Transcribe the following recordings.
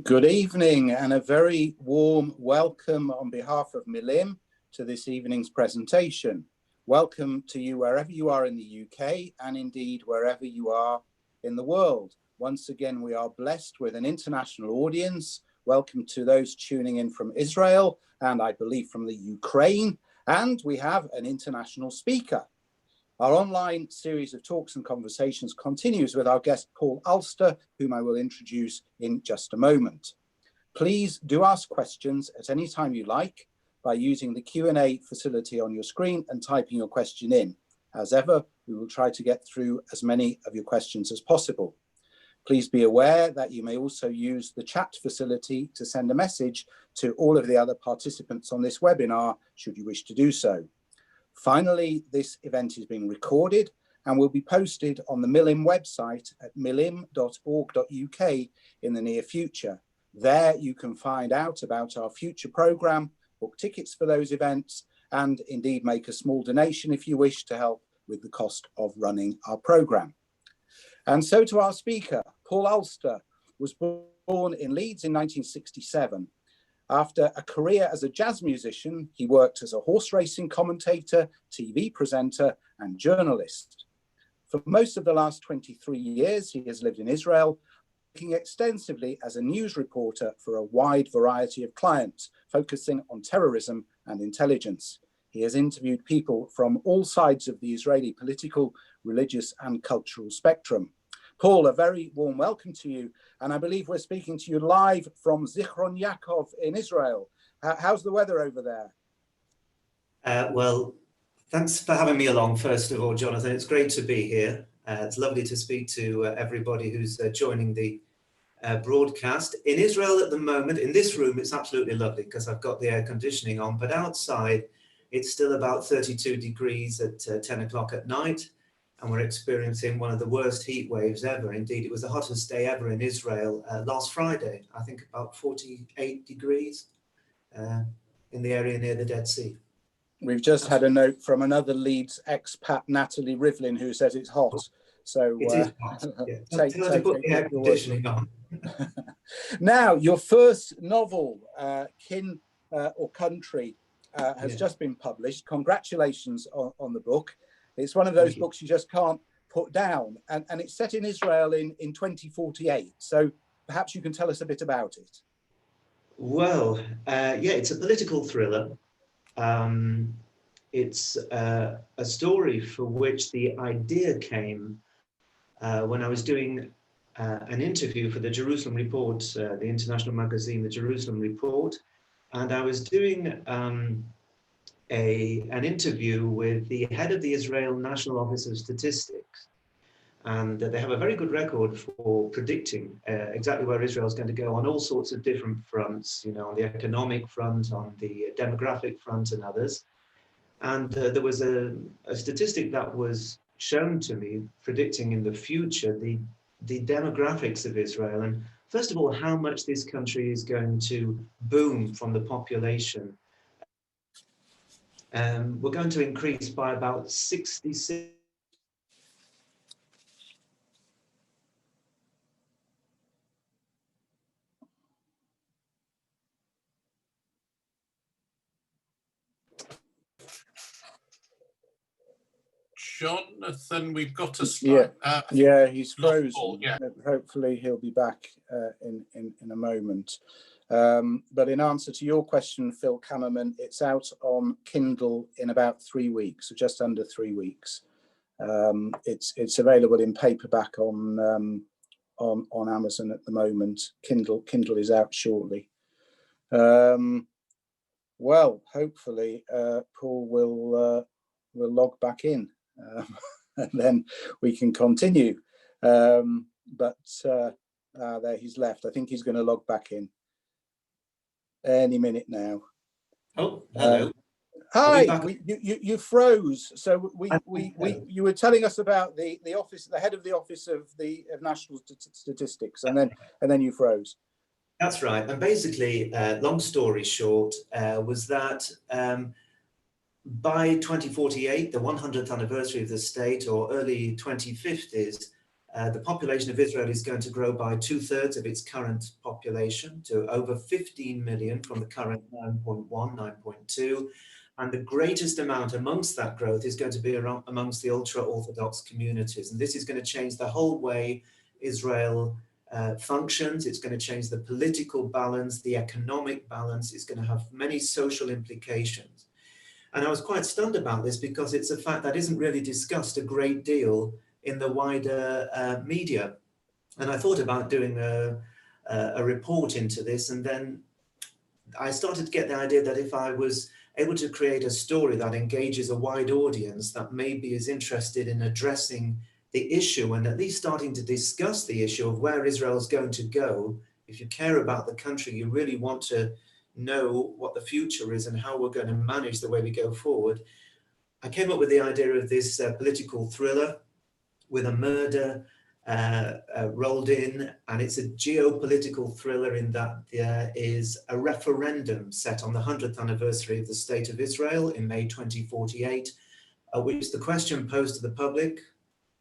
Good evening and a very warm welcome on behalf of Milim to this evening's presentation. Welcome to you wherever you are in the UK and indeed wherever you are in the world. Once again, we are blessed with an international audience. Welcome to those tuning in from Israel and I believe from the Ukraine. And we have an international speaker. Our online series of talks and conversations continues with our guest, Paul Alster, whom I will introduce in just a moment. Please do ask questions at any time you like by using the Q&A facility on your screen and typing your question in. As ever, we will try to get through as many of your questions as possible. Please be aware that you may also use the chat facility to send a message to all of the other participants on this webinar, should you wish to do so. Finally, this event is being recorded and will be posted on the Milim website at milim.org.uk in the near future. There you can find out about our future programme, book tickets for those events, and indeed make a small donation if you wish to help with the cost of running our programme. And so to our speaker, Paul Alster was born in Leeds in 1967. After a career as a jazz musician, he worked as a horse racing commentator, TV presenter, and journalist. For most of the last 23 years, he has lived in Israel, working extensively as a news reporter for a wide variety of clients, focusing on terrorism and intelligence. He has interviewed people from all sides of the Israeli political, religious, and cultural spectrum. Paul, a very warm welcome to you. And I believe we're speaking to you live from Zichron Yaakov in Israel. How's the weather over there? Well, thanks for having me along, first of all, Jonathan. It's great to be here. It's lovely to speak to everybody who's joining the broadcast. In Israel at the moment, in this room, it's absolutely lovely because I've got the air conditioning on, but outside, it's still about 32 degrees at 10 o'clock at night. And we're experiencing one of the worst heat waves ever. Indeed, it was the hottest day ever in Israel last Friday, I think about 48 degrees in the area near the Dead Sea. We've just had a note from another Leeds expat, Natalie Rivlin, who says it's hot. So it is hot. Yeah. take put the air conditioning on. Now, your first novel, Kin or Country, has just been published. Congratulations on the book. It's one of those books you just can't put down, and it's set in Israel in 2048. So perhaps you can tell us a bit about it. Well, yeah, it's a political thriller. It's a story for which the idea came when I was doing an interview for the Jerusalem Report, the international magazine, the Jerusalem Report, and I was doing an interview with the head of the Israel National Office of Statistics. And they have a very good record for predicting exactly where Israel is going to go on all sorts of different fronts, you know, on the economic front, on the demographic front and others. And there was a statistic that was shown to me predicting in the future the demographics of Israel. And first of all, how much this country is going to boom from the population. We're going to increase by about 66. Jonathan, we've got a slide. Yeah, he's frozen. Yeah. Hopefully he'll be back in a moment. But in answer to your question, Phil Kammerman, it's out on Kindle in about 3 weeks, so just under 3 weeks. It's available in paperback on Amazon at the moment. Kindle is out shortly. Well, hopefully Paul will log back in, and then we can continue. But there he's left. I think he's going to log back in any minute now. Oh, hello. Hi, you froze. So you were telling us about the office, the head of the office of National Statistics, and then you froze. That's right. And basically, long story short, was that by 2048, the 100th anniversary of the state, or early 2050s, the population of Israel is going to grow by 2/3 of its current population to over 15 million from the current 9.1, 9.2. And the greatest amount amongst that growth is going to be around amongst the ultra-Orthodox communities. And this is going to change the whole way Israel functions. It's going to change the political balance, the economic balance. It's going to have many social implications. And I was quite stunned about this because it's a fact that isn't really discussed a great deal in the wider media. And I thought about doing a report into this, and then I started to get the idea that if I was able to create a story that engages a wide audience that maybe is interested in addressing the issue and at least starting to discuss the issue of where Israel is going to go, if you care about the country, you really want to know what the future is and how we're going to manage the way we go forward. I came up with the idea of this political thriller with a murder rolled in, and it's a geopolitical thriller in that there is a referendum set on the 100th anniversary of the State of Israel in May 2048, which the question posed to the public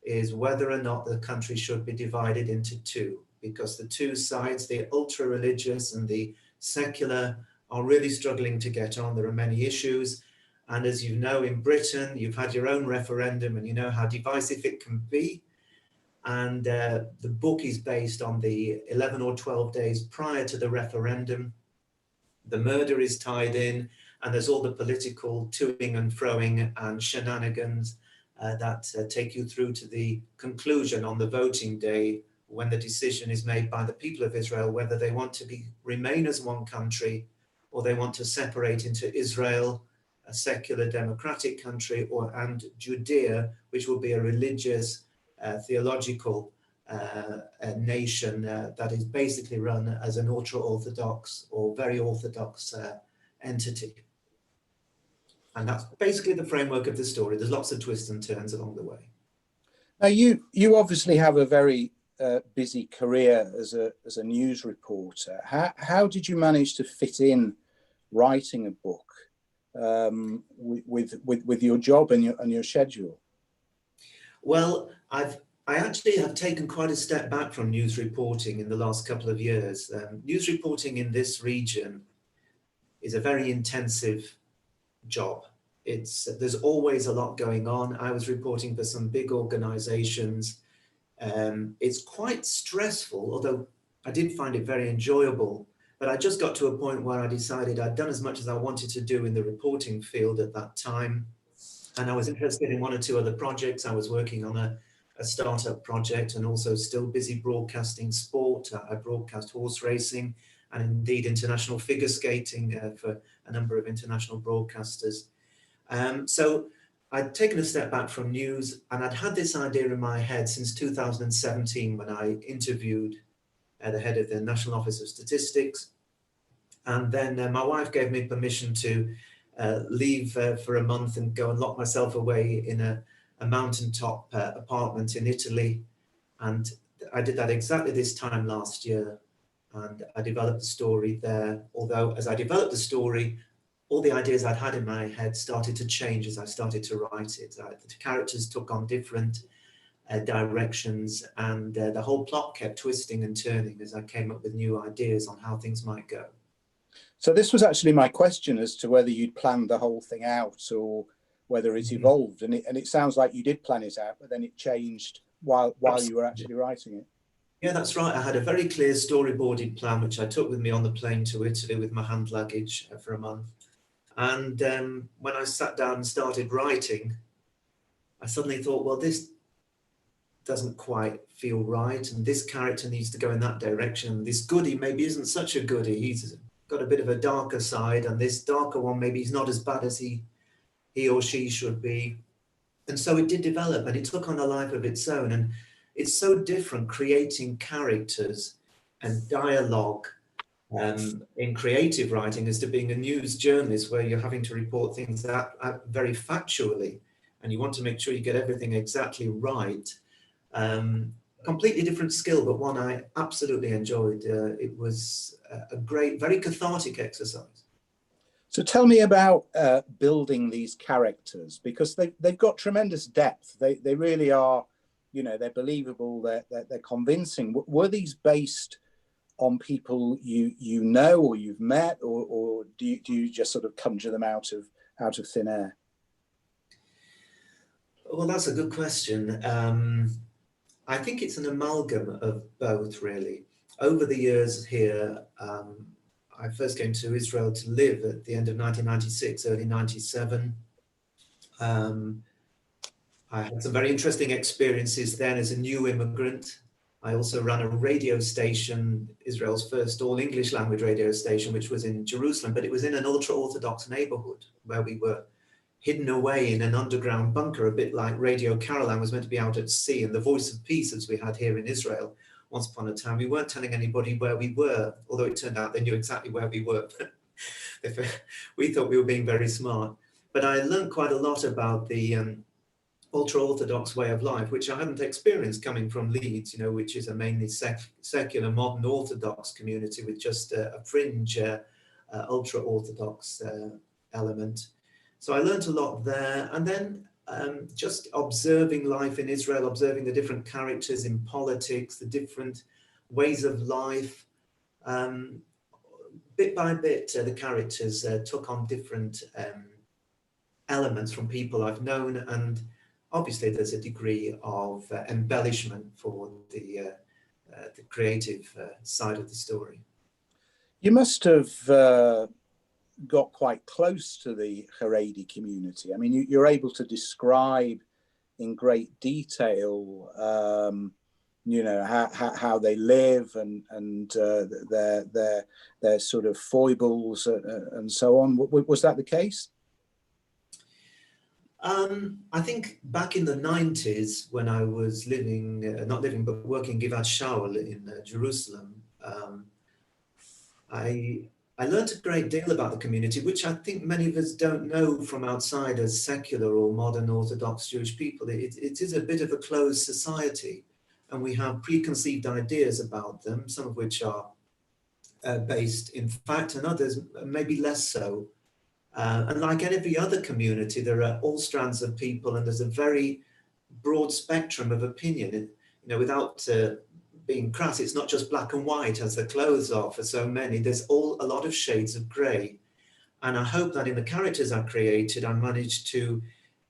is whether or not the country should be divided into two, because the two sides, the ultra-religious and the secular, are really struggling to get on. There are many issues. And as you know, in Britain, you've had your own referendum and you know how divisive it can be. And the book is based on the 11 or 12 days prior to the referendum. The murder is tied in, and there's all the political toing and froing and shenanigans that take you through to the conclusion on the voting day, when the decision is made by the people of Israel whether they want to remain as one country or they want to separate into Israel, a secular democratic country, and Judea, which will be a religious, theological nation that is basically run as an ultra-Orthodox or very Orthodox entity. And that's basically the framework of the story. There's lots of twists and turns along the way. Now, you obviously have a very busy career as a news reporter. How did you manage to fit in writing a book with your job and your schedule? Well, I actually have taken quite a step back from news reporting in the last couple of years. News reporting in this region is a very intensive job. There's always a lot going on. I was reporting for some big organizations. It's quite stressful, although I did find it very enjoyable. But I just got to a point where I decided I'd done as much as I wanted to do in the reporting field at that time. And I was interested in one or two other projects. I was working on a startup project and also still busy broadcasting sport. I broadcast horse racing and indeed international figure skating for a number of international broadcasters. So I'd taken a step back from news, and I'd had this idea in my head since 2017 when I interviewed the head of the National Office of Statistics. And then my wife gave me permission to leave for a month and go and lock myself away in a mountaintop apartment in Italy. And I did that exactly this time last year. And I developed the story there. Although as I developed the story, all the ideas I'd had in my head started to change as I started to write it. The characters took on different directions, and the whole plot kept twisting and turning as I came up with new ideas on how things might go. So this was actually my question as to whether you'd planned the whole thing out or whether it evolved. And it sounds like you did plan it out, but then it changed while you were actually writing it. Yeah, that's right. I had a very clear storyboarded plan, which I took with me on the plane to Italy with my hand luggage for a month. And when I sat down and started writing, I suddenly thought, well, this doesn't quite feel right. And this character needs to go in that direction. This goody maybe isn't such a goody. He's got a bit of a darker side. And this darker one, maybe he's not as bad as he or she should be. And so it did develop, and it took on a life of its own. And it's so different creating characters and dialogue in creative writing as to being a news journalist, where you're having to report things out very factually, and you want to make sure you get everything exactly right. Completely different skill, but one I absolutely enjoyed. It was a great, very cathartic exercise. So tell me about building these characters, because they've got tremendous depth. They really are, you know, they're believable, they're convincing. Were these based on people you know or you've met, or do you just sort of conjure them out of thin air? Well, that's a good question. I think it's an amalgam of both, really. Over the years here, I first came to Israel to live at the end of 1996, early 97. I had some very interesting experiences then as a new immigrant. I also ran a radio station, Israel's first all-English language radio station, which was in Jerusalem, but it was in an ultra-Orthodox neighborhood where we were hidden away in an underground bunker, a bit like Radio Caroline was meant to be out at sea, and the Voice of Peace, as we had here in Israel once upon a time. We weren't telling anybody where we were, although it turned out they knew exactly where we were. We thought we were being very smart. But I learned quite a lot about the ultra-Orthodox way of life, which I hadn't experienced coming from Leeds, which is a mainly secular, modern Orthodox community with just a fringe ultra-Orthodox element. So I learned a lot there. And then just observing life in Israel, observing the different characters in politics, the different ways of life. Bit by bit, the characters took on different elements from people I've known, and obviously there's a degree of embellishment for the creative side of the story. You must have got quite close to the Haredi community. I mean, you're able to describe in great detail, how they live and their sort of foibles and so on. Was that the case? I think back in the 90s, when I was working Givat Shaul in Jerusalem, I learned a great deal about the community, which I think many of us don't know from outside as secular or modern Orthodox Jewish people. It is a bit of a closed society, and we have preconceived ideas about them, some of which are based in fact, and others maybe less so. And like every other community, there are all strands of people, and there's a very broad spectrum of opinion. Without being crass, it's not just black and white as the clothes are for so many. There's a lot of shades of grey. And I hope that in the characters I created, I managed to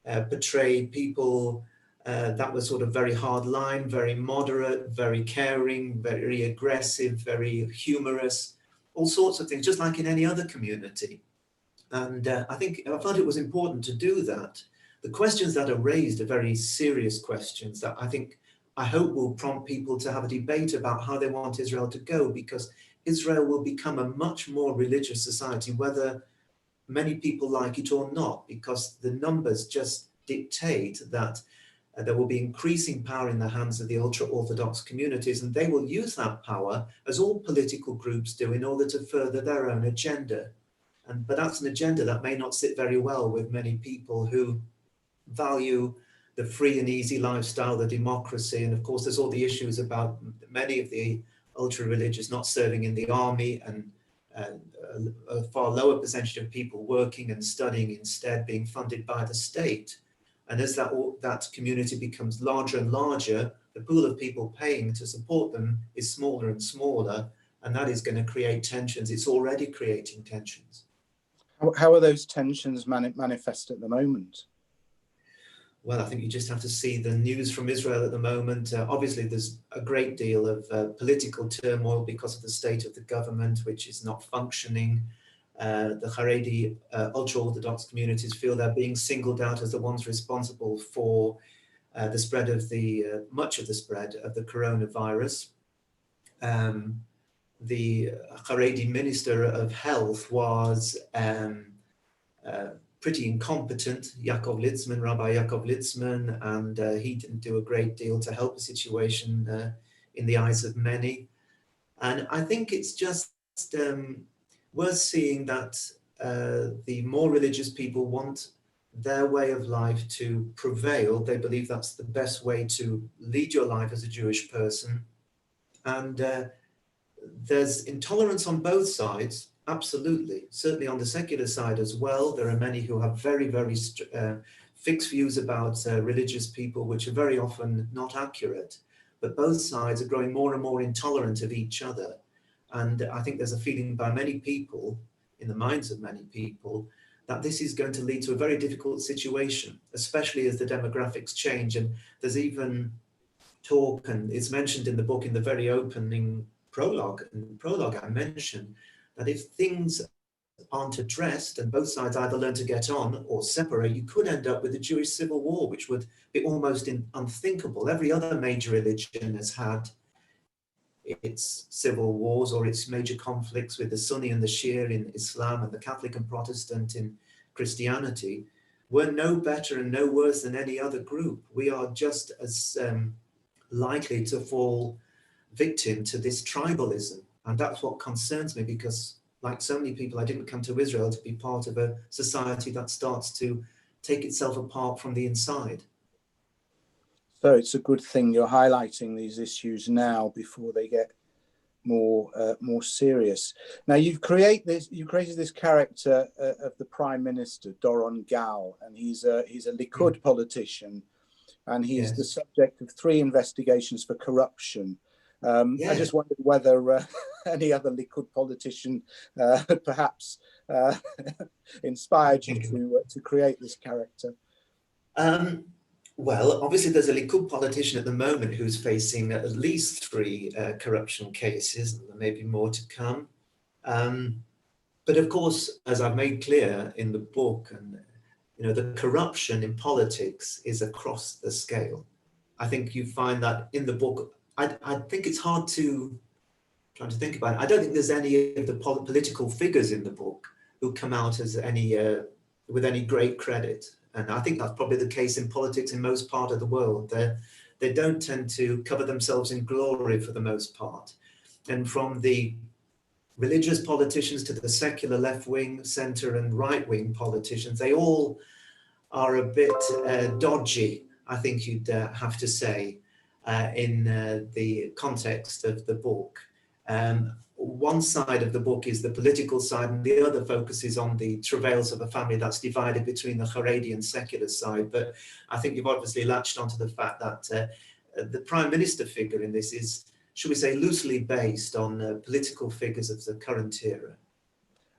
portray people that were sort of very hard line, very moderate, very caring, very aggressive, very humorous, all sorts of things, just like in any other community. And I felt it was important to do that. The questions that are raised are very serious questions that I hope will prompt people to have a debate about how they want Israel to go, because Israel will become a much more religious society, whether many people like it or not, because the numbers just dictate that there will be increasing power in the hands of the ultra-Orthodox communities, and they will use that power, as all political groups do, in order to further their own agenda. But that's an agenda that may not sit very well with many people who value the free and easy lifestyle, the democracy. And of course, there's all the issues about many of the ultra-religious not serving in the army, and a far lower percentage of people working and studying instead, being funded by the state. And as that community becomes larger and larger, the pool of people paying to support them is smaller and smaller, and that is going to create tensions. It's already creating tensions. How are those tensions manifest at the moment? Well, I think you just have to see the news from Israel at the moment. Obviously, there's a great deal of political turmoil because of the state of the government, which is not functioning. The Haredi ultra-Orthodox communities feel they're being singled out as the ones responsible for the spread of much of the spread of the coronavirus. The Haredi Minister of Health was pretty incompetent, Rabbi Yaakov Litzman, and he didn't do a great deal to help the situation in the eyes of many. And I think it's just worth seeing that the more religious people want their way of life to prevail. They believe that's the best way to lead your life as a Jewish person. And there's intolerance on both sides, absolutely. Certainly on the secular side as well. There are many who have very, very fixed views about religious people, which are very often not accurate. But both sides are growing more and more intolerant of each other. And I think there's a feeling by many people, in the minds of many people, that this is going to lead to a very difficult situation, especially as the demographics change. And there's even talk, and it's mentioned in the book in the very opening prologue I mentioned, that if things aren't addressed and both sides either learn to get on or separate, you could end up with a Jewish civil war, which would be almost unthinkable. Every other major religion has had its civil wars or its major conflicts with the Sunni and the Shia in Islam and the Catholic and Protestant in Christianity. We're no better and no worse than any other group. We are just as likely to fall victim to this tribalism. And that's what concerns me, because like so many people, I didn't come to Israel to be part of a society that starts to take itself apart from the inside. So it's a good thing you're highlighting these issues now before they get more serious. Now you've created this character of the Prime Minister, Doron Gal, and he's a Likud politician, and he's the subject of 3 investigations for corruption. I just wondered whether any other Likud politician perhaps inspired you to create this character. Well, obviously there's a Likud politician at the moment who's facing at least 3 corruption cases, and there may be more to come. But of course, as I've made clear in the book, and the corruption in politics is across the scale. I think you find that in the book. I think it's hard to try to think about it. I don't think there's any of the political figures in the book who come out as with any great credit. And I think that's probably the case in politics in most part of the world. They don't tend to cover themselves in glory for the most part. And from the religious politicians to the secular left-wing, centre and right-wing politicians, they all are a bit dodgy, I think you'd have to say, in the context of the book. One side of the book is the political side, and the other focuses on the travails of a family that's divided between the Haredi and secular side. But I think you've obviously latched onto the fact that the Prime Minister figure in this is, should we say, loosely based on political figures of the current era.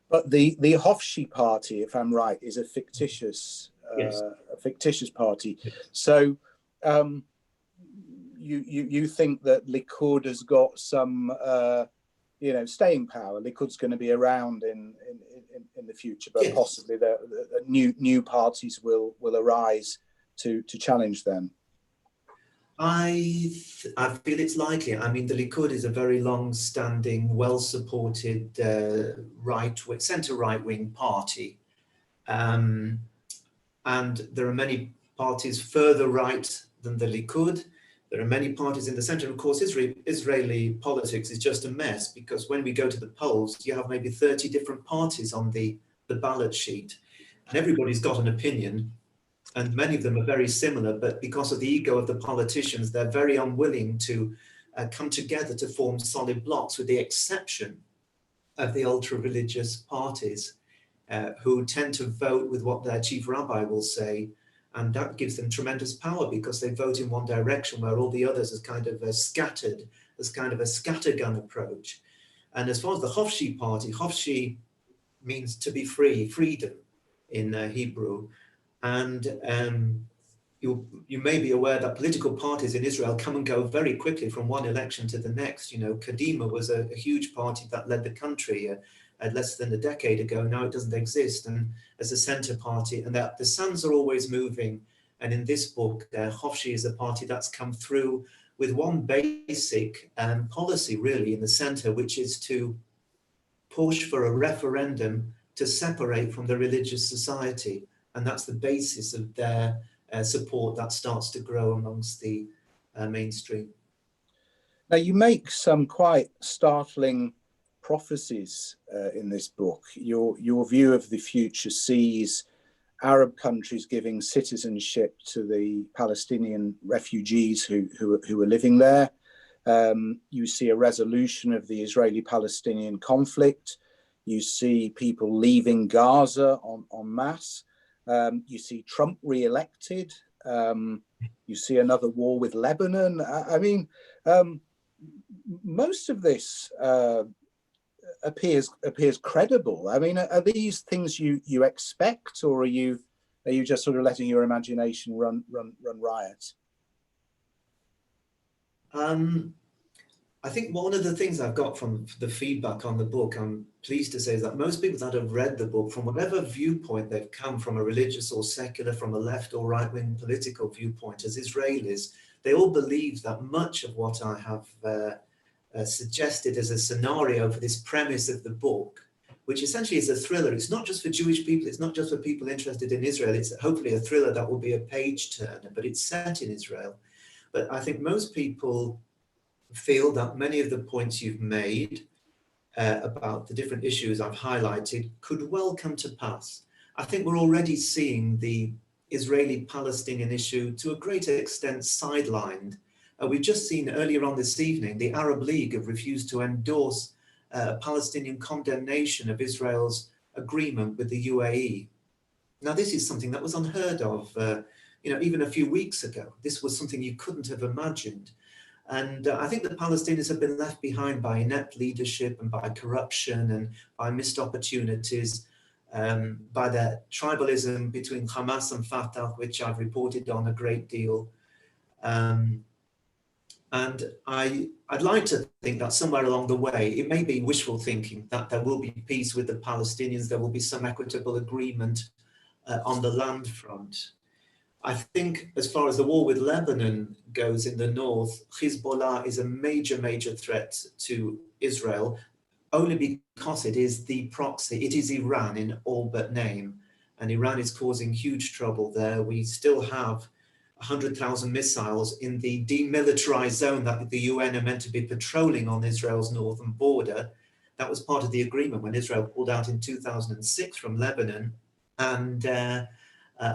But the Hofshi party, if I'm right, is a fictitious party. So you think that Likud has got some staying power? Likud's going to be around in the future, but possibly the new parties will arise to challenge them. I feel it's likely. I mean, the Likud is a very long-standing, well-supported centre right-wing party, and there are many parties further right than the Likud. There are many parties in the centre. Of course, Israeli politics is just a mess, because when we go to the polls, you have maybe 30 different parties on the ballot sheet, and everybody's got an opinion. And many of them are very similar, but because of the ego of the politicians, they're very unwilling to come together to form solid blocks, with the exception of the ultra-religious parties, who tend to vote with what their chief rabbi will say. And that gives them tremendous power, because they vote in one direction where all the others are kind of scattered. There's kind of a scattergun approach. And as far as the Hofshi party, Hofshi means to be free, freedom in Hebrew. And you may be aware that political parties in Israel come and go very quickly from one election to the next. Kadima was a huge party that led the country less than a decade ago. Now it doesn't exist, and as a centre party, and that the suns are always moving. And in this book, Hofshi is a party that's come through with one basic policy, really, in the centre, which is to push for a referendum to separate from the religious society. And that's the basis of their support that starts to grow amongst the mainstream. Now, you make some quite startling prophecies in this book. Your view of the future sees Arab countries giving citizenship to the Palestinian refugees who are living there. You see a resolution of the Israeli-Palestinian conflict. You see people leaving Gaza en masse. You see Trump re-elected. You see another war with Lebanon. I mean, most of this appears credible. I mean, are these things you expect, or are you just sort of letting your imagination run riot? I think one of the things I've got from the feedback on the book, I'm pleased to say, is that most people that have read the book, from whatever viewpoint they've come from, a religious or secular, from a left or right-wing political viewpoint, as Israelis, they all believe that much of what I have suggested as a scenario for this premise of the book, which essentially is a thriller. It's not just for Jewish people, it's not just for people interested in Israel, it's hopefully a thriller that will be a page turner, but it's set in Israel. But I think most people feel that many of the points you've made about the different issues I've highlighted could well come to pass. I think we're already seeing the Israeli-Palestinian issue to a greater extent sidelined. We've just seen earlier on this evening, the Arab League have refused to endorse a Palestinian condemnation of Israel's agreement with the UAE. Now, this is something that was unheard of, even a few weeks ago. This was something you couldn't have imagined. And I think the Palestinians have been left behind by inept leadership and by corruption and by missed opportunities, by the tribalism between Hamas and Fatah, which I've reported on a great deal. And I'd like to think that somewhere along the way, it may be wishful thinking, that there will be peace with the Palestinians, there will be some equitable agreement on the land front. I think as far as the war with Lebanon goes in the north, Hezbollah is a major threat to Israel, only because it is the proxy. It is Iran in all but name, and Iran is causing huge trouble there. We still have 100,000 missiles in the demilitarized zone that the UN are meant to be patrolling on Israel's northern border. That was part of the agreement when Israel pulled out in 2006 from Lebanon. And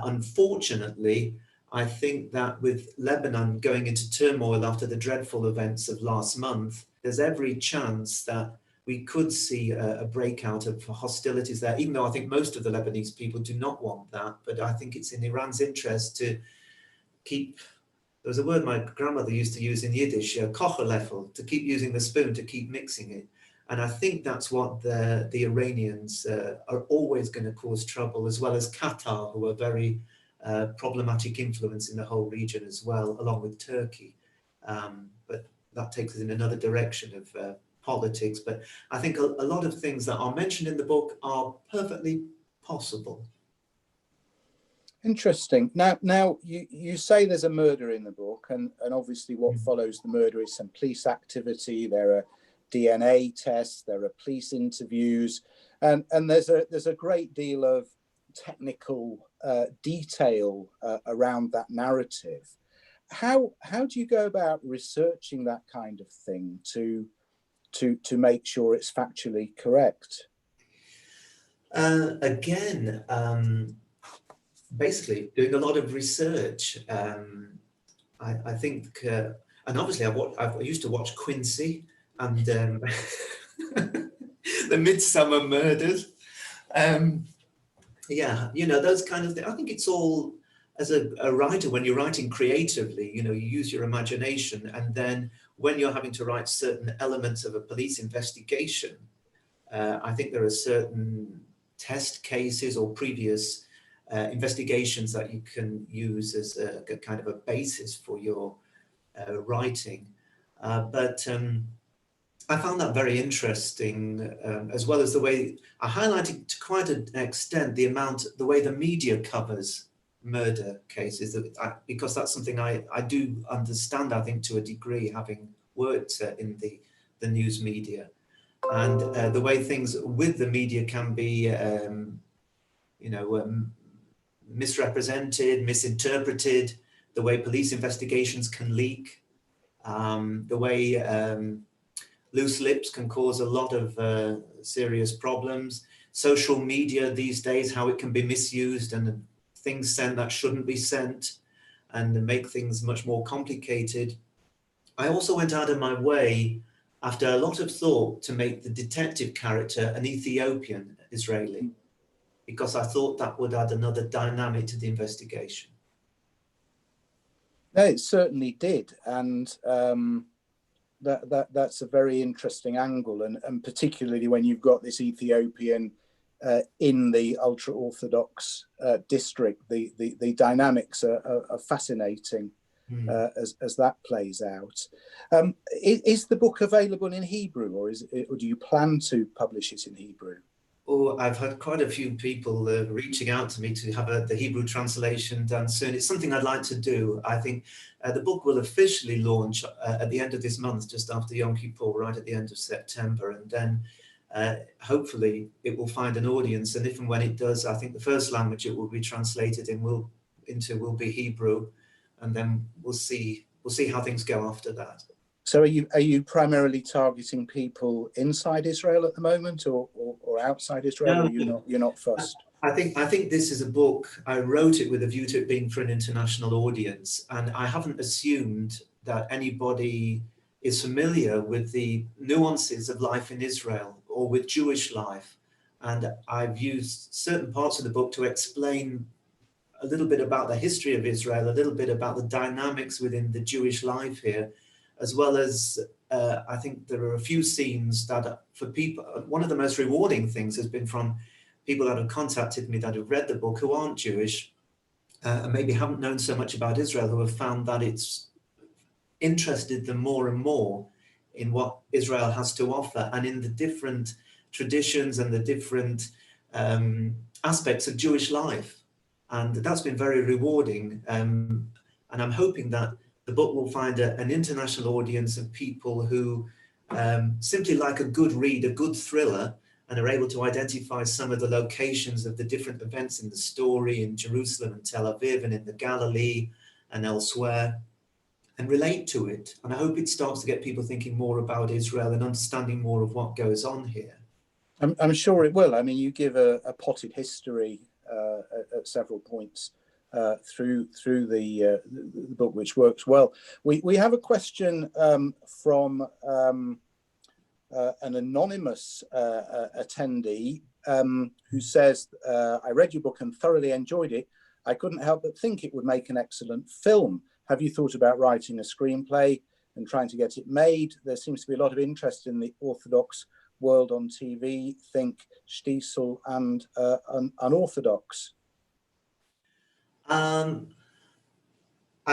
unfortunately, I think that with Lebanon going into turmoil after the dreadful events of last month, there's every chance that we could see a breakout of hostilities there, even though I think most of the Lebanese people do not want that. But I think it's in Iran's interest to keep, there was a word my grandmother used to use in Yiddish, kocherleffel, to keep using the spoon, to keep mixing it. And I think that's what the Iranians are always going to cause trouble, as well as Qatar, who are very problematic influence in the whole region as well, along with Turkey. But that takes us in another direction of politics. But I think a lot of things that are mentioned in the book are perfectly possible. Interesting. Now you say there's a murder in the book, and obviously what follows the murder is some police activity. There are DNA tests, there are police interviews, and there's a great deal of technical detail around that narrative. How do you go about researching that kind of thing to make sure it's factually correct? Basically doing a lot of research. I think, and obviously I used to watch Quincy and the Midsummer Murders. Yeah, those kind of things. I think it's all, as a writer, when you're writing creatively, you use your imagination, and then when you're having to write certain elements of a police investigation, I think there are certain test cases or previous investigations that you can use as a kind of a basis for your writing. But I found that very interesting, as well as the way I highlighted to quite an extent the way the media covers murder cases, because that's something I do understand, I think, to a degree, having worked in the news media, and the way things with the media can be, misrepresented, misinterpreted, the way police investigations can leak, the way loose lips can cause a lot of serious problems. Social media these days, how it can be misused and things sent that shouldn't be sent and make things much more complicated. I also went out of my way, after a lot of thought, to make the detective character an Ethiopian Israeli, because I thought that would add another dynamic to the investigation. No, it certainly did. And that's a very interesting angle, and particularly when you've got this Ethiopian in the ultra-Orthodox district, the dynamics are fascinating as that plays out. Is the book available in Hebrew, or do you plan to publish it in Hebrew? Oh, I've had quite a few people reaching out to me to have the Hebrew translation done soon. It's something I'd like to do. I think the book will officially launch at the end of this month, just after Yom Kippur, right at the end of September. And then hopefully it will find an audience. And if and when it does, I think the first language it will be translated into will be Hebrew. And then we'll see how things go after that. So are you primarily targeting people inside Israel at the moment, or outside Israel? No, or you're not fussed? I think this is a book. I wrote it with a view to it being for an international audience, and I haven't assumed that anybody is familiar with the nuances of life in Israel or with Jewish life. And I've used certain parts of the book to explain a little bit about the history of Israel, a little bit about the dynamics within the Jewish life here, as well as I think there are a few scenes that for people, one of the most rewarding things has been from people that have contacted me that have read the book who aren't Jewish and maybe haven't known so much about Israel, who have found that it's interested them more and more in what Israel has to offer and in the different traditions and the different aspects of Jewish life. And that's been very rewarding. And I'm hoping that the book will find an international audience of people who simply like a good read, a good thriller, and are able to identify some of the locations of the different events in the story in Jerusalem and Tel Aviv and in the Galilee and elsewhere, and relate to it. And I hope it starts to get people thinking more about Israel and understanding more of what goes on here. I'm sure it will. I mean, you give a potted history at several points through the book, which works well. We have a question from an anonymous attendee who says, I read your book and thoroughly enjoyed it. I couldn't help but think it would make an excellent film. Have you thought about writing a screenplay and trying to get it made? There seems to be a lot of interest in the Orthodox world on TV. Think Stiesel and unorthodox. I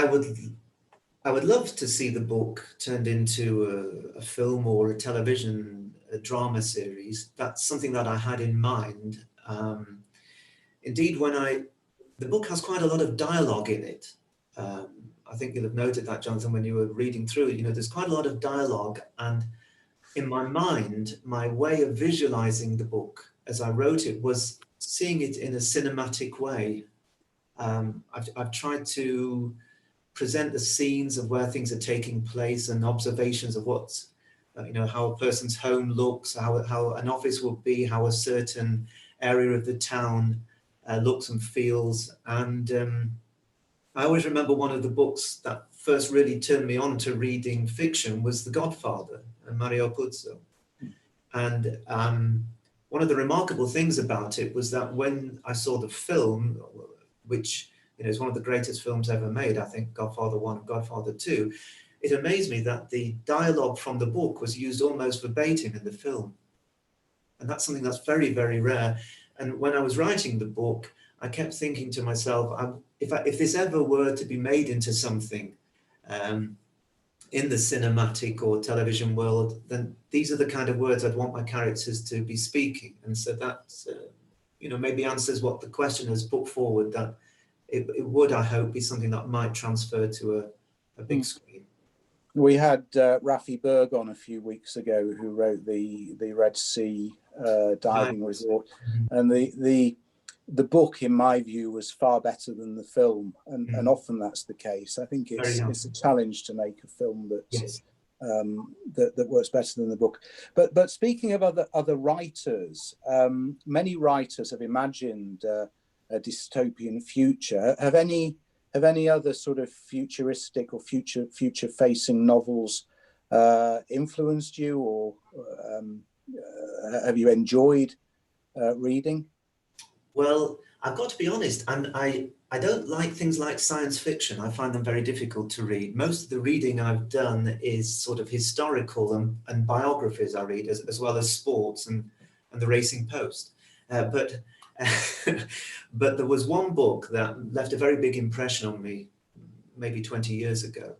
would love to see the book turned into a film or a television drama series. That's something that I had in mind. Indeed, the book has quite a lot of dialogue in it. I think you'll have noted that, Jonathan, when you were reading through it. There's quite a lot of dialogue, and in my mind, my way of visualizing the book as I wrote it was seeing it in a cinematic way. I've tried to present the scenes of where things are taking place and observations of what's, how a person's home looks, how an office will be, how a certain area of the town looks and feels. And I always remember one of the books that first really turned me on to reading fiction was The Godfather, Mario Puzo. And one of the remarkable things about it was that when I saw the film, which is one of the greatest films ever made, I think, Godfather 1 and Godfather 2, it amazed me that the dialogue from the book was used almost verbatim in the film. And that's something that's very, very rare. And when I was writing the book, I kept thinking to myself, if this ever were to be made into something in the cinematic or television world, then these are the kind of words I'd want my characters to be speaking. And so that, maybe answers what the question has put forward, that it would, I hope, be something that might transfer to a big screen. We had Rafi Berg on a few weeks ago, who wrote the Red Sea diving resort, and the book, in my view, was far better than the film, and often that's the case. I think it's a challenge to make a film that works better than the book. But speaking of other writers, many writers have imagined a dystopian future. Have any other sort of futuristic or future facing novels influenced you, or have you enjoyed reading? Well, I've got to be honest, and I I don't like things like science fiction. I find them very difficult to read. Most of the reading I've done is sort of historical and biographies I read, as well as sports and the Racing Post. But but there was one book that left a very big impression on me, maybe 20 years ago,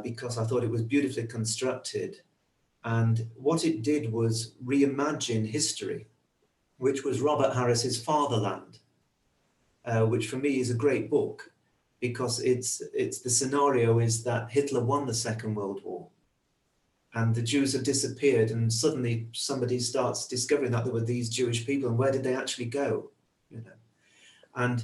because I thought it was beautifully constructed. And what it did was reimagine history, which was Robert Harris's Fatherland. Which for me is a great book, because it's the scenario is that Hitler won the Second World War and the Jews have disappeared, and suddenly somebody starts discovering that there were these Jewish people, and where did they actually go, you know? And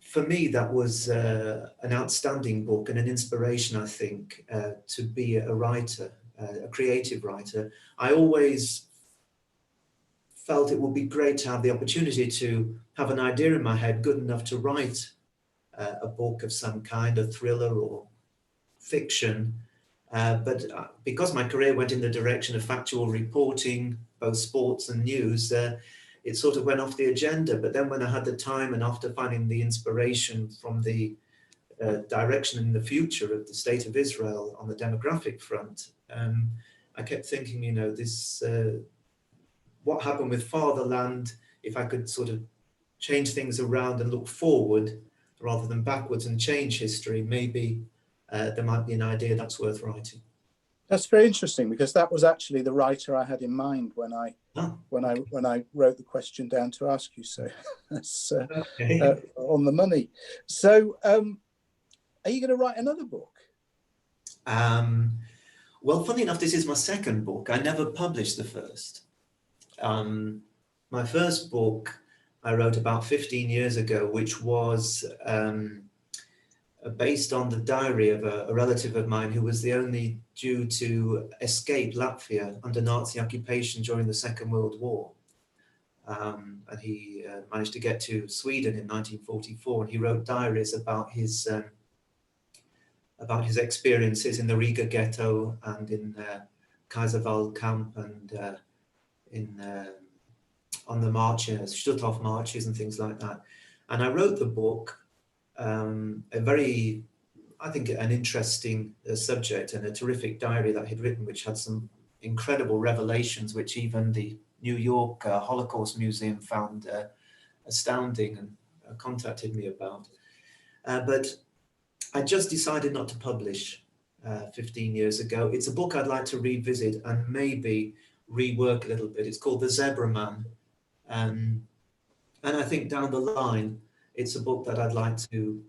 for me, that was an outstanding book and an inspiration, I think, to be a writer, a creative writer. I always felt it would be great to have the opportunity to have an idea in my head good enough to write a book of some kind, a thriller or fiction. But because my career went in the direction of factual reporting, both sports and news, it sort of went off the agenda. But then when I had the time, and after finding the inspiration from the direction in the future of the state of Israel on the demographic front, I kept thinking, you know, this what happened with Fatherland, if I could sort of change things around and look forward rather than backwards and change history, maybe there might be an idea that's worth writing. That's very interesting, because that was actually the writer I had in mind when I wrote the question down to ask you. So that's on the money. So are you going to write another book? Well, funny enough, this is my second book. I never published the first. My first book I wrote about 15 years ago, which was based on the diary of a relative of mine who was the only Jew to escape Latvia under Nazi occupation during the Second World War. And he managed to get to Sweden in 1944, and he wrote diaries about his experiences in the Riga ghetto and in Kaiserwald camp and on the marches, Stutthof marches and things like that. And I wrote the book, a very, I think, an interesting subject, and a terrific diary that he'd written, which had some incredible revelations, which even the New York Holocaust Museum found astounding and contacted me about. But I just decided not to publish 15 years ago. It's a book I'd like to revisit and maybe rework a little bit. It's called The Zebra Man. And I think down the line, it's a book that I'd like to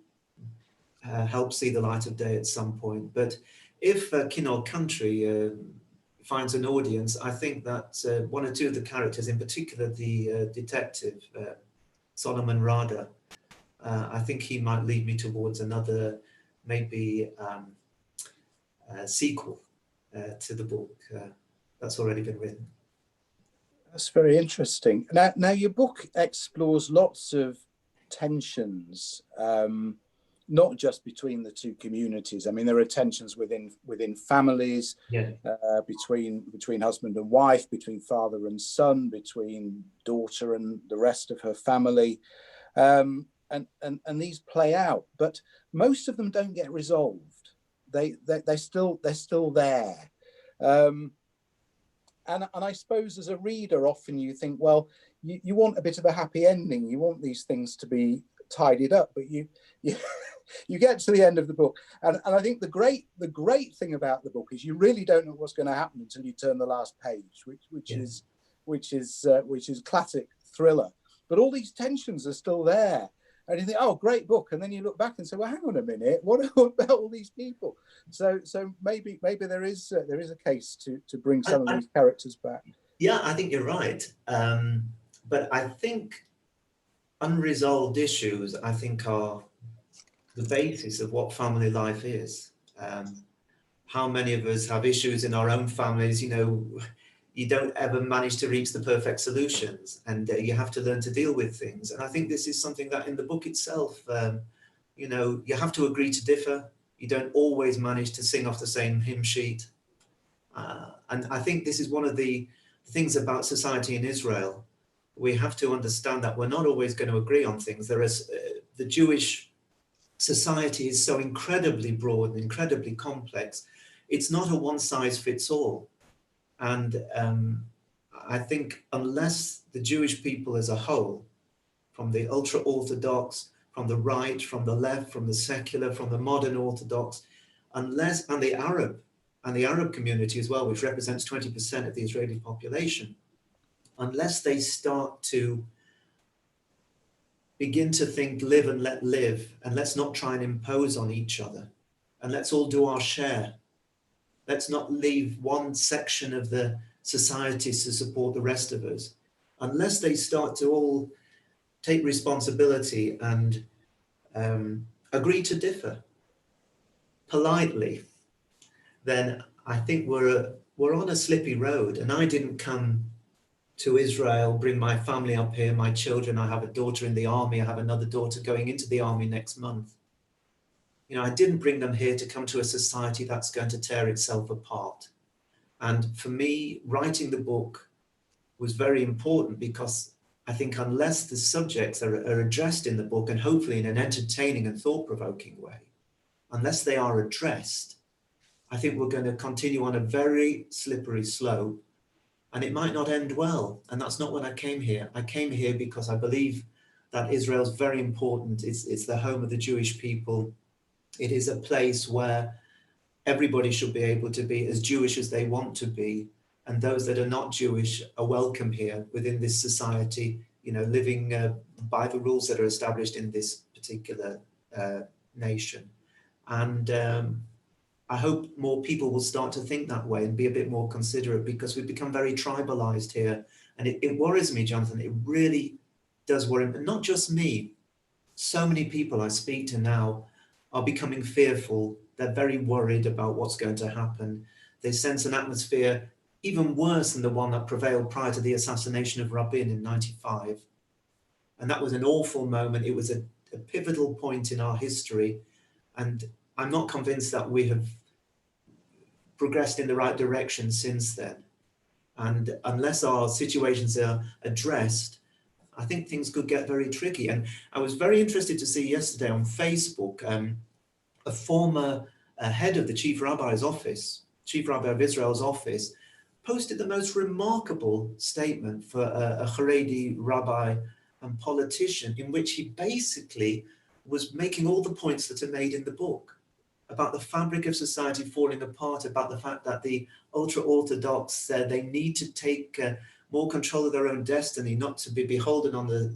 help see the light of day at some point. But if Kin or Country finds an audience, I think that one or two of the characters, in particular the detective, Solomon Rada, I think he might lead me towards another, maybe sequel to the book that's already been written. That's very interesting. Now your book explores lots of tensions, not just between the two communities. I mean, there are tensions within families, yeah. Between husband and wife, between father and son, between daughter and the rest of her family, and these play out. But most of them don't get resolved. They're still there. And I suppose as a reader, often you think, well, you want a bit of a happy ending. You want these things to be tidied up, but you get to the end of the book, and I think the great thing about the book is you really don't know what's going to happen until you turn the last page, which is classic thriller. But all these tensions are still there. And you think, oh, great book, and then you look back and say, well, hang on a minute, what about all these people? So maybe there is a case to bring some of these characters back. Yeah, I think you're right. But I think unresolved issues, I think, are the basis of what family life is. How many of us have issues in our own families? You know, you don't ever manage to reach the perfect solutions, and you have to learn to deal with things. And I think this is something that in the book itself, you know, you have to agree to differ. You don't always manage to sing off the same hymn sheet. And I think this is one of the things about society in Israel. We have to understand that we're not always going to agree on things. There is the Jewish society is so incredibly broad and incredibly complex. It's not a one-size-fits-all. And I think unless the Jewish people as a whole, from the ultra-Orthodox, from the right, from the left, from the secular, from the modern Orthodox, and the Arab community as well, which represents 20% of the Israeli population, unless they start to begin to think live and let live, and let's not try and impose on each other, and let's all do our share. Let's not leave one section of the society to support the rest of us. Unless they start to all take responsibility and agree to differ politely, then I think we're on a slippy road. And I didn't come to Israel, bring my family up here, my children. I have a daughter in the army. I have another daughter going into the army next month. You know, I didn't bring them here to come to a society that's going to tear itself apart. And for me, writing the book was very important, because I think unless the subjects are addressed in the book, and hopefully in an entertaining and thought-provoking way, unless they are addressed, I think we're going to continue on a very slippery slope, and it might not end well. And that's not what I came here. I came here because I believe that Israel's very important. It's the home of the Jewish people. It is a place where everybody should be able to be as Jewish as they want to be, and those that are not Jewish are welcome here within this society, you know, living by the rules that are established in this particular nation. And I hope more people will start to think that way and be a bit more considerate, because we've become very tribalized here. And it worries me, Jonathan. It really does worry me. Not just me. So many people I speak to now are becoming fearful. They're very worried about what's going to happen. They sense an atmosphere even worse than the one that prevailed prior to the assassination of Rabin in '95. And that was an awful moment. It was a pivotal point in our history. And I'm not convinced that we have progressed in the right direction since then. And unless our situations are addressed, I think things could get very tricky. And I was very interested to see yesterday on Facebook, a former head of the Chief Rabbi's office, Chief Rabbi of Israel's office, posted the most remarkable statement for a Haredi rabbi and politician, in which he basically was making all the points that are made in the book about the fabric of society falling apart, about the fact that the ultra-Orthodox said they need to take more control of their own destiny, not to be beholden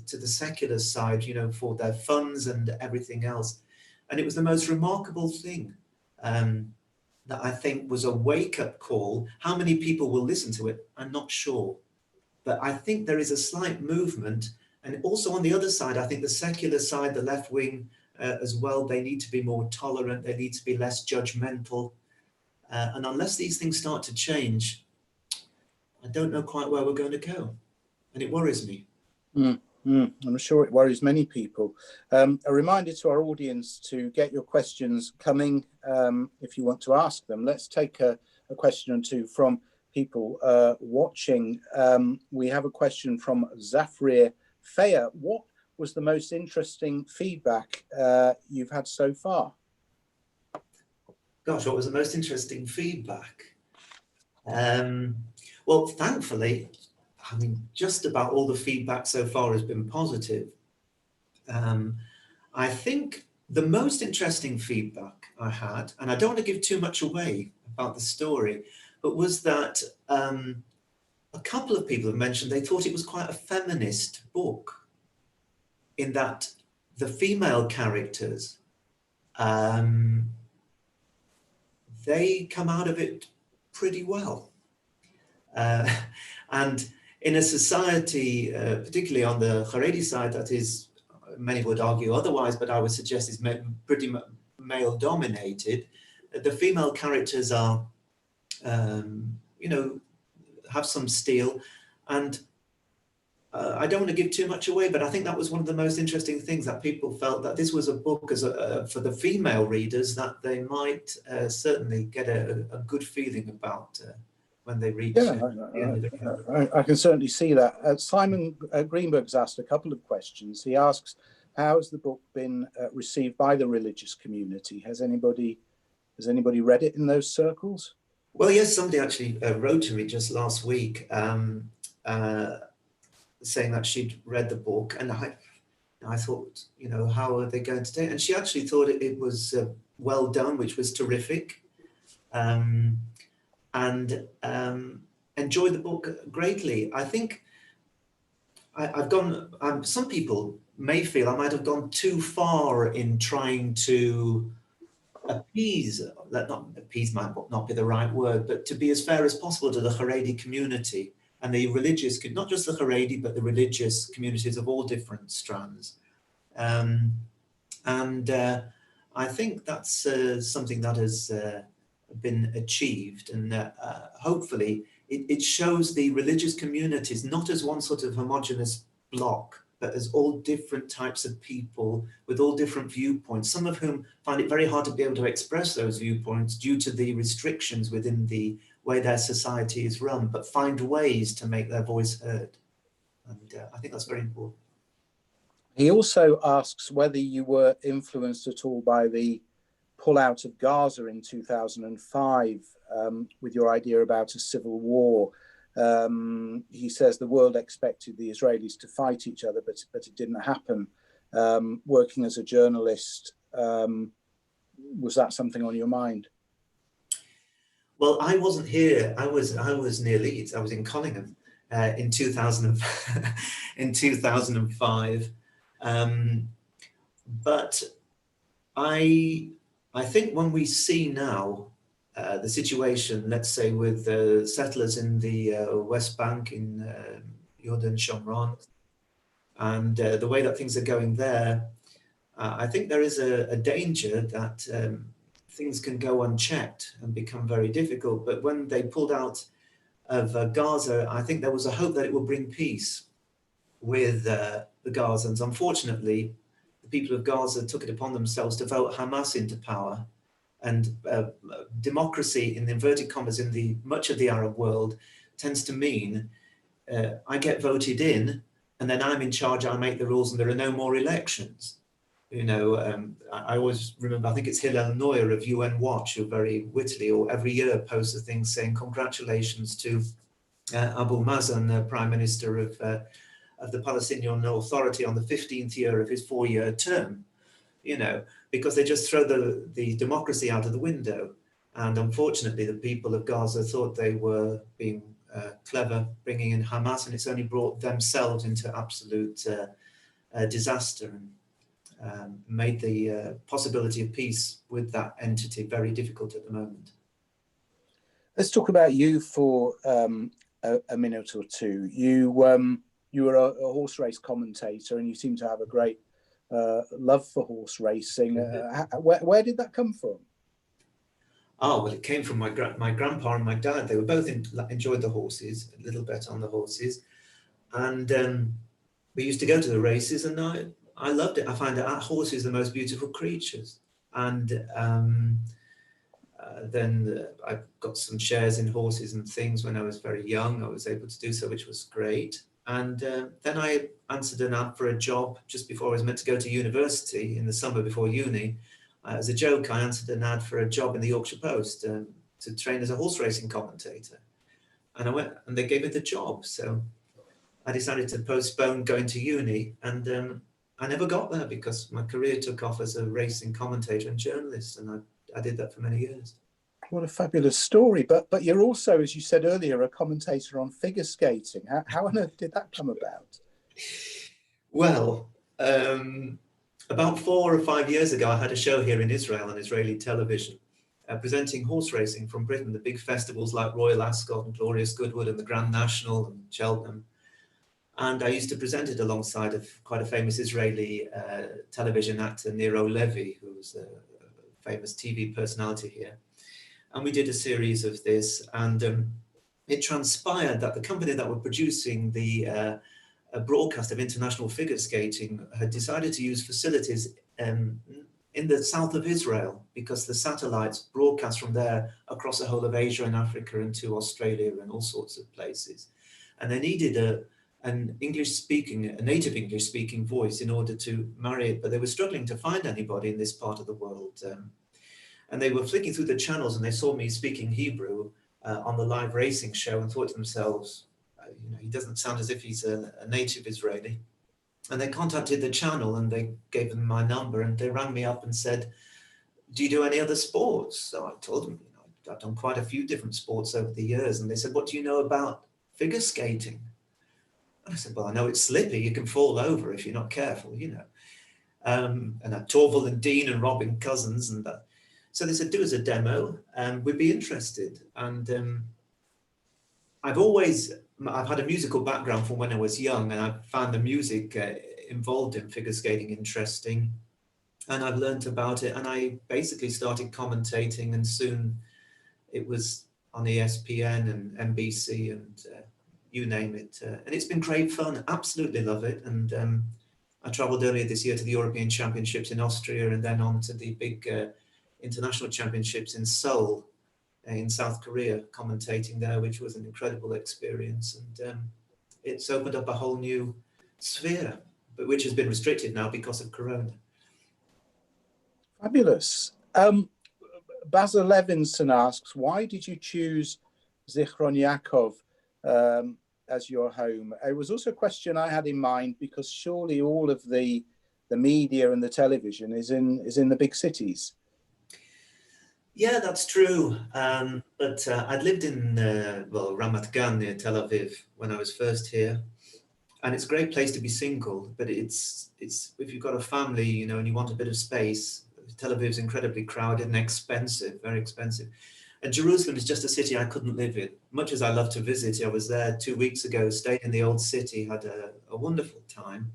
to the secular side, you know, for their funds and everything else. And it was the most remarkable thing that I think was a wake-up call. How many people will listen to it? I'm not sure. But I think there is a slight movement. And also on the other side, I think the secular side, the left wing as well, they need to be more tolerant. They need to be less judgmental. And unless these things start to change, I don't know quite where we're going to go. And it worries me. I'm sure it worries many people. A reminder to our audience to get your questions coming if you want to ask them. Let's take a question or two from people watching. We have a question from Zafrir Fayer. What was the most interesting feedback you've had so far? Gosh, what was the most interesting feedback? Well, thankfully, I mean, just about all the feedback so far has been positive. I think the most interesting feedback I had, and I don't want to give too much away about the story, but was that a couple of people have mentioned they thought it was quite a feminist book, in that the female characters, they come out of it pretty well. And in a society, particularly on the Haredi side, that is, many would argue otherwise, but I would suggest is pretty male dominated, the female characters are, you know, have some steel. And I don't want to give too much away, but I think that was one of the most interesting things, that people felt that this was a book as for the female readers that they might certainly get a good feeling about when they reach the end of the I can certainly see that. Simon Greenberg's asked a couple of questions. He asks, How has the book been received by the religious community? Has anybody read it in those circles? Well, yes, somebody actually wrote to me just last week saying that she'd read the book, and I thought, you know, how are they going to do it? And she actually thought it was well done, which was terrific, and enjoyed the book greatly. I think I've gone, some people may feel I might have gone too far in trying to appease, appease might not be the right word, but to be as fair as possible to the Haredi community and the religious, not just the Haredi, but the religious communities of all different strands. I think that's something that has been achieved, and hopefully it shows the religious communities not as one sort of homogenous block, but as all different types of people with all different viewpoints, some of whom find it very hard to be able to express those viewpoints due to the restrictions within the way their society is run, but find ways to make their voice heard. And I think that's very important. He also asks whether you were influenced at all by the pullout of Gaza in 2005 with your idea about a civil war. He says the world expected the Israelis to fight each other, but it didn't happen. Working as a journalist, was that something on your mind? Well, I wasn't here. I was near Leeds. I was in Collingham in 2005. But I think when we see now the situation, let's say with the settlers in the West Bank in Jordan, Shomron, and the way that things are going there, I think there is a danger that things can go unchecked and become very difficult. But when they pulled out of Gaza, I think there was a hope that it would bring peace with the Gazans. Unfortunately, the people of Gaza took it upon themselves to vote Hamas into power. And democracy, in inverted commas, in much of the Arab world tends to mean I get voted in, and then I'm in charge, I make the rules, and there are no more elections. You know, I always remember, I think it's Hillel Neuer of UN Watch, who very wittily, or every year, posts a thing saying congratulations to Abu Mazen, the Prime Minister of the Palestinian Authority, on the 15th year of his 4-year term. You know, because they just throw the democracy out of the window. And unfortunately, the people of Gaza thought they were being clever, bringing in Hamas, and it's only brought themselves into absolute disaster and made the possibility of peace with that entity very difficult at the moment. Let's talk about you for a minute or two. You were a horse race commentator, and you seem to have a great love for horse racing. Where did that come from? Oh, well, it came from my grandpa and my dad. They were both enjoyed the horses, a little bet on the horses. And we used to go to the races, and I loved it. I find that horses are the most beautiful creatures. And then I got some shares in horses and things when I was very young. I was able to do so, which was great. And then I answered an ad for a job just before I was meant to go to university in the summer before uni. As a joke, I answered an ad for a job in the Yorkshire Post to train as a horse racing commentator. And I went, and they gave me the job. So I decided to postpone going to uni, and I never got there because my career took off as a racing commentator and journalist, and I did that for many years. What a fabulous story. But you're also, as you said earlier, a commentator on figure skating. How on earth did that come about? Well, about 4 or 5 years ago, I had a show here in Israel on Israeli television, presenting horse racing from Britain, the big festivals like Royal Ascot and Glorious Goodwood and the Grand National and Cheltenham. And I used to present it alongside of quite a famous Israeli television actor, Nero Levy, who was a famous TV personality here. And we did a series of this, and it transpired that the company that were producing the broadcast of international figure skating had decided to use facilities in the south of Israel, because the satellites broadcast from there across the whole of Asia and Africa and to Australia and all sorts of places. And they needed a native English speaking voice in order to marry it, but they were struggling to find anybody in this part of the world. And they were flicking through the channels and they saw me speaking Hebrew on the live racing show and thought to themselves, he doesn't sound as if he's a native Israeli. And they contacted the channel and they gave them my number and they rang me up and said, do you do any other sports? So I told them, I've done quite a few different sports over the years. And they said, what do you know about figure skating? And I said, well, I know it's slippy. You can fall over if you're not careful, And Torval and Dean and Robin Cousins. And so they said, do us a demo and we'd be interested. And I've had a musical background from when I was young, and I found the music involved in figure skating interesting. And I've learned about it, and I basically started commentating, and soon it was on ESPN and NBC and you name it. And it's been great fun, absolutely love it. And I traveled earlier this year to the European Championships in Austria and then on to the big international championships in Seoul in South Korea, commentating there, which was an incredible experience. And it's opened up a whole new sphere, but which has been restricted now because of Corona. Fabulous. Basil Levinson asks, why did you choose Zichron Yaakov as your home? It was also a question I had in mind, because surely all of the media and the television is in the big cities. Yeah, that's true. But I'd lived in Ramat Gan near Tel Aviv when I was first here, and it's a great place to be single. But it's if you've got a family, and you want a bit of space. Tel Aviv is incredibly crowded and expensive, very expensive. And Jerusalem is just a city I couldn't live in. Much as I love to visit, I was there 2 weeks ago, stayed in the old city, had a wonderful time.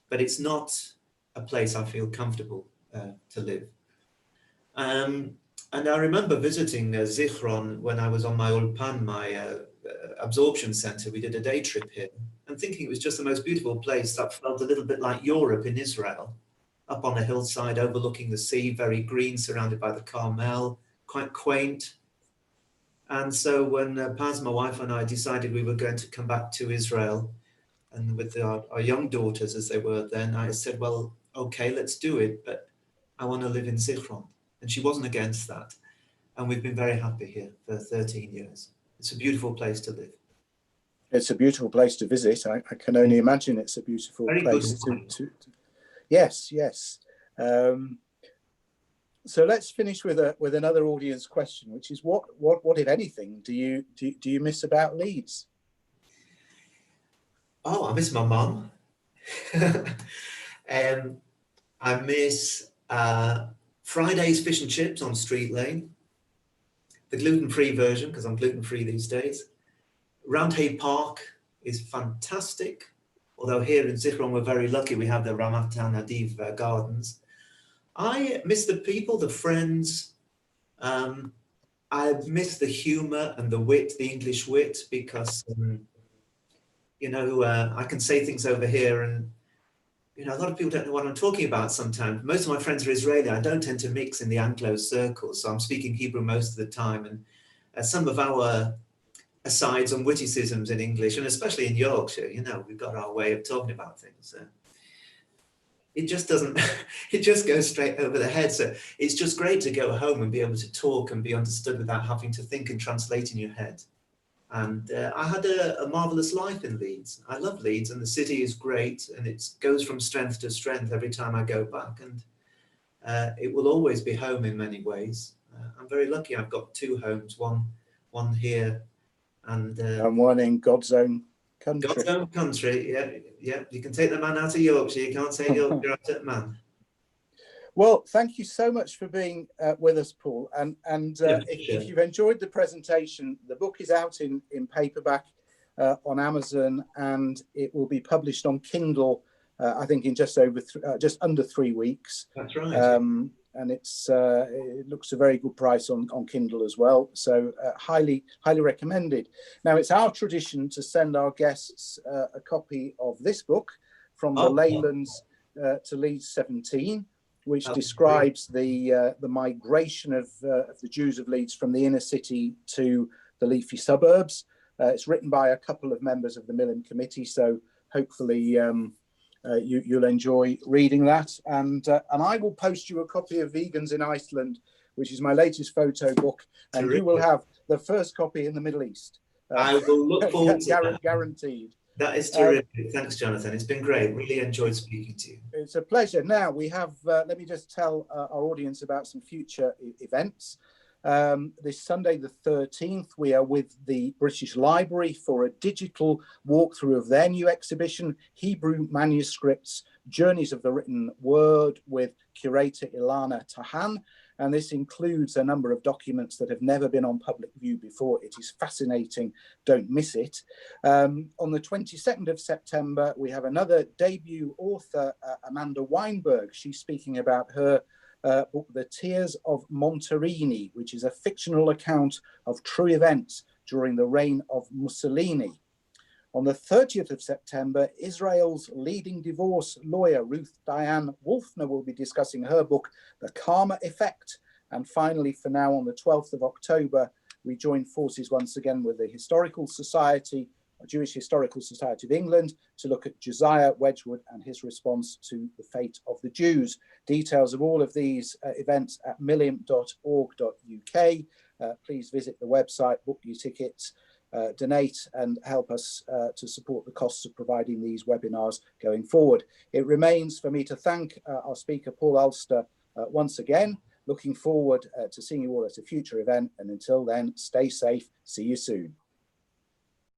But it's not a place I feel comfortable to live. And I remember visiting Zichron when I was on my Ulpan, my absorption center. We did a day trip here and thinking it was just the most beautiful place that felt a little bit like Europe in Israel, up on a hillside overlooking the sea, very green, surrounded by the Carmel, quite quaint. And so when Paz, my wife, and I decided we were going to come back to Israel, and with our young daughters as they were then, I said, well, okay, let's do it, but I want to live in Zichron. And she wasn't against that. And we've been very happy here for 13 years. It's a beautiful place to live. It's a beautiful place to visit. I can only imagine it's a beautiful very place to Yes. So let's finish with another audience question, which is what if anything do you miss about Leeds? Oh, I miss my mum. I miss Friday's fish and chips on Street Lane, the gluten-free version, because I'm gluten-free these days. Roundhay Park is fantastic, although here in Zichron we're very lucky we have the Ramat Nadiv gardens. I miss the people, the friends. I miss the humor and the wit, the English wit, because I can say things over here and a lot of people don't know what I'm talking about sometimes. Most of my friends are Israeli. I don't tend to mix in the Anglo circles, so I'm speaking Hebrew most of the time. And some of our asides and witticisms in English, and especially in Yorkshire, we've got our way of talking about things. It just doesn't, it just goes straight over the head. So it's just great to go home and be able to talk and be understood without having to think and translate in your head. And I had a marvelous life in Leeds. I love Leeds, and the city is great, and it goes from strength to strength every time I go back. And it will always be home in many ways. I'm very lucky. I've got two homes, one here, and one in God's own country. God's own country. Yeah. You can take the man out of Yorkshire. You can't take Yorkshire out of the man. Well, thank you so much for being with us, Paul. And if you've enjoyed the presentation, the book is out in paperback on Amazon, and it will be published on Kindle, I think, in just under 3 weeks. That's right. And it looks a very good price on Kindle as well. So highly recommended. Now, it's our tradition to send our guests a copy of this book, From the Leylands to Leeds 17. Which describes the migration of the Jews of Leeds from the inner city to the leafy suburbs. It's written by a couple of members of the Millim committee, so hopefully you'll enjoy reading that. And I will post you a copy of Vegans in Iceland, which is my latest photo book, and Terrific. you will have the first copy in the Middle East. I will look forward to that. Guaranteed. That is terrific. Thanks, Jonathan. It's been great. Really enjoyed speaking to you. It's a pleasure. Now we have, let me just tell our audience about some future events. This Sunday, the 13th, we are with the British Library for a digital walkthrough of their new exhibition, Hebrew Manuscripts, Journeys of the Written Word, with curator Ilana Tahan. And this includes a number of documents that have never been on public view before. It is fascinating. Don't miss it. On the 22nd of September, we have another debut author, Amanda Weinberg. She's speaking about her book, The Tears of Monterini, which is a fictional account of true events during the reign of Mussolini. On the 30th of September, Israel's leading divorce lawyer, Ruth Diane Wolfner, will be discussing her book, The Karma Effect. And finally, for now, on the 12th of October, we join forces once again with the Historical Society, Jewish Historical Society of England, to look at Josiah Wedgwood and his response to the fate of the Jews. Details of all of these events at millim.org.uk. Please visit the website, book your tickets, donate and help us to support the costs of providing these webinars going forward. It remains for me to thank our speaker, Paul Alster, once again. Looking forward to seeing you all at a future event. And until then, stay safe. See you soon.